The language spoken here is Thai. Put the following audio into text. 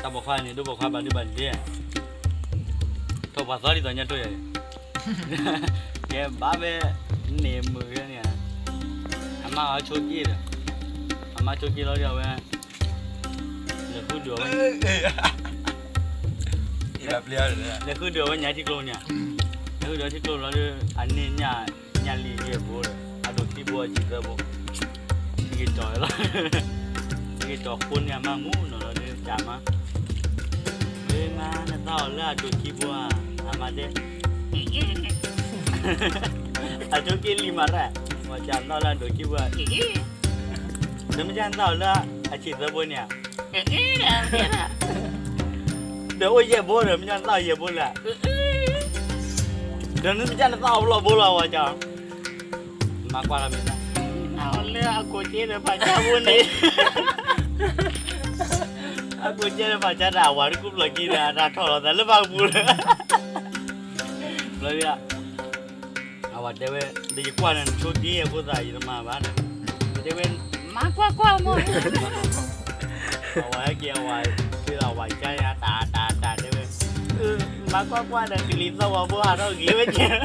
ตาบอกฟ้านี่ดูบอกฟ้าบ้านดูบ้านเจ้ทบภาษาที่ตอนนี้ด้วยแกบ้าเบ้เนมมือเนี่ยอาม่าเอาโชกี้เลยอาม่าโชกี้เราเดียวเว้ยเดี๋ยวคือเดือดเว้ย แบบเลี้ยเลย เดี๋ยวคือเดือดเว้ยเนี่ยที่กลุ่มเนี่ยเดี๋ยวเดือดที่กลุ่มเราเนี่ยอันนี้เนี่ยลีเย่บัวเลยอะดูที่บัวจีบบัวที่จ่อยแล้วที่จ่อคนเนี่ยมางูเนาะเราเนี่ยจามาเฮ้ยมาเนี่ยต่อเลยอะดูที่บัวอามาเด้อะโชกี้ลีมาระว่าจำต่อเลยดูที่บัวเดี๋ยวไม่จำต่อเลยอะจีบบัวเนี่ยเดี๋ยวโอ้ยเย่บัวเดี๋ยวไม่จำต่อเย่บัวละเดี๋ยวนึกจะต่อเราบัวเราว่าจ้ามากกว่าเราไม่ได้เอาเลือกaku ciri pacar bunyi aku ciri pacar awal aku lagi dah kalau dah lepas bulan lalu ya awal dewe di kuanan cuti aku dah di rumah mana dewe mak kuah mau awal lagi awal bila awal caya ta dewe mak kuah dah kelihatan awal buah atau gimana